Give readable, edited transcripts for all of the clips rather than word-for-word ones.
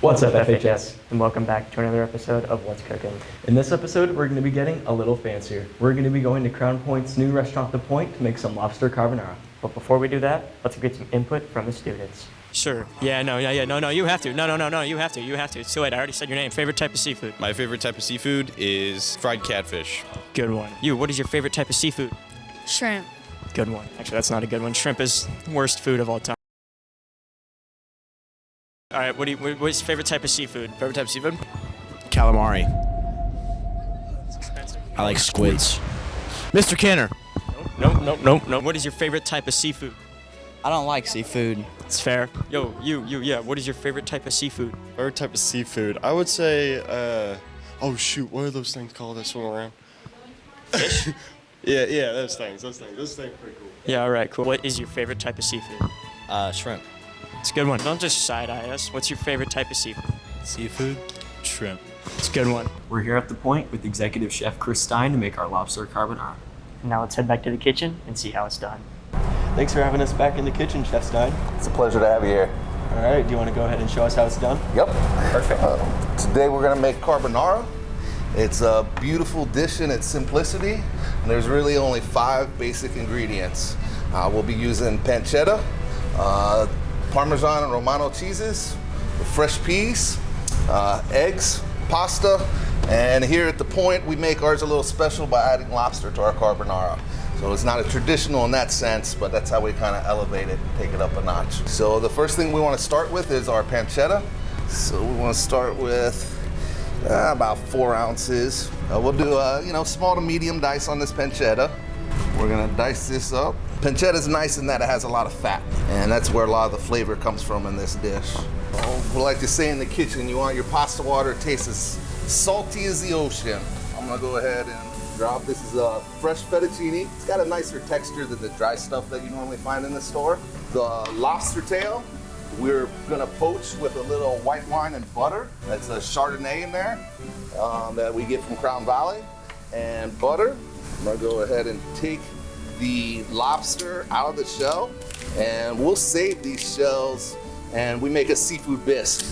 What's up, FHS? And welcome back to another episode of What's Cookin'. In this episode, we're going to be getting a little fancier. We're going to be going to Crown Point's new restaurant, The Point, to make some lobster carbonara. But before we do that, let's get some input from the students. Sure. No, you have to. No, you have to. It's too late. I already said your name. Favorite type of seafood? My favorite type of seafood is fried catfish. Good one. You, what is your favorite type of seafood? Shrimp. Good one. Actually, that's not a good one. Shrimp is the worst food of all time. All right, what's your favorite type of seafood? Favorite type of seafood? Calamari. It's expensive. I like squids. Mr. Kenner. Nope. What is your favorite type of seafood? I don't like seafood. It's fair. Yo, yeah. What is your favorite type of seafood? Favorite type of seafood? I would say, oh shoot, what are those things called that swim around? Fish? yeah, those things. Those things are pretty cool. Yeah, all right, cool. What is your favorite type of seafood? Shrimp. It's a good one. Don't just side-eye us. What's your favorite type of seafood? Seafood? Shrimp. It's a good one. We're here at The Point with Executive Chef Chris Stein to make our lobster carbonara. Now let's head back to the kitchen and see how it's done. Thanks for having us back in the kitchen, Chef Stein. It's a pleasure to have you here. All right, do you want to go ahead and show us how it's done? Yep. Perfect. Today we're going to make carbonara. It's a beautiful dish in its simplicity, and there's really only 5 basic ingredients. We'll be using pancetta, Parmesan and Romano cheeses, fresh peas, eggs, pasta, and here at The Point we make ours a little special by adding lobster to our carbonara. So it's not a traditional in that sense, but that's how we kind of elevate it and take it up a notch. So the first thing we want to start with is our pancetta. So we want to start with about 4 ounces. We'll do small to medium dice on this pancetta. We're gonna dice this up. Pancetta is nice in that it has a lot of fat, and that's where a lot of the flavor comes from in this dish. We like to say in the kitchen, you want your pasta water to taste as salty as the ocean. I'm gonna go ahead and drop. This is a fresh fettuccine. It's got a nicer texture than the dry stuff that you normally find in the store. The lobster tail, we're gonna poach with a little white wine and butter. That's a Chardonnay in there that we get from Crown Valley, and butter. I'm gonna go ahead and take the lobster out of the shell, and we'll save these shells and we make a seafood bisque.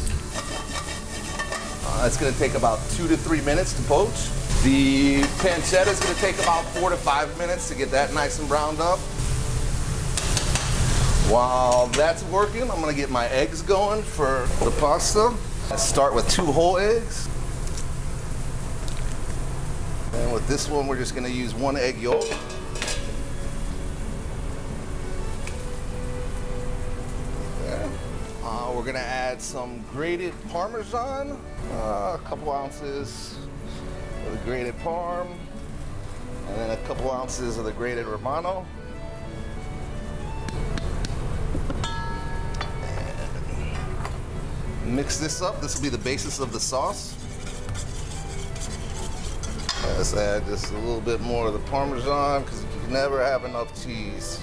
It's gonna take about 2 to 3 minutes to poach. The pancetta is gonna take about 4 to 5 minutes to get that nice and browned up. While that's working, I'm gonna get my eggs going for the pasta. Let's start with 2 whole eggs. And with this one, we're just gonna use 1 egg yolk. We're gonna add some grated Parmesan, a couple ounces of the grated Parm, and then a couple ounces of the grated Romano. And mix this up. This will be the basis of the sauce. Let's add just a little bit more of the Parmesan because you can never have enough cheese.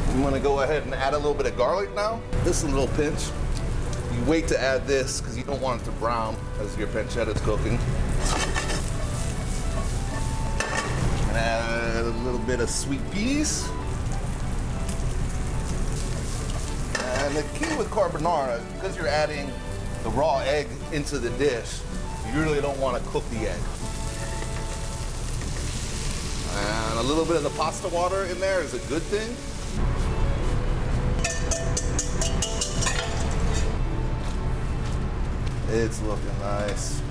I'm gonna go ahead and add a little bit of garlic now. This is a little pinch. You wait to add this because you don't want it to brown as your pancetta is cooking. And add a little bit of sweet peas. And the key with carbonara, because you're adding the raw egg into the dish, you really don't want to cook the egg. And a little bit of the pasta water in there is a good thing. It's looking nice.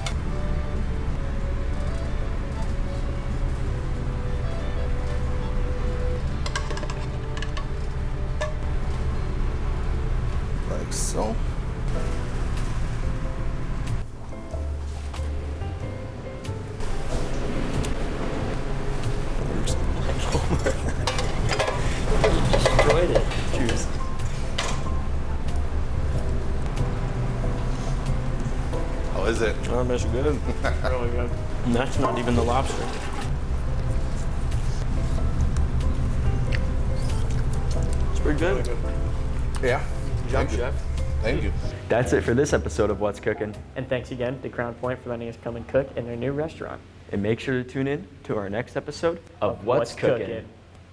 Like so. Enjoyed it. Cheers. How is it? Oh, that's good. Really good. And that's not even the lobster. It's pretty good. Yeah. Good job, Chef. Thank you. That's it for this episode of What's Cookin'. And thanks again to Crown Point for letting us come and cook in their new restaurant. And make sure to tune in to our next episode of What's Cookin'.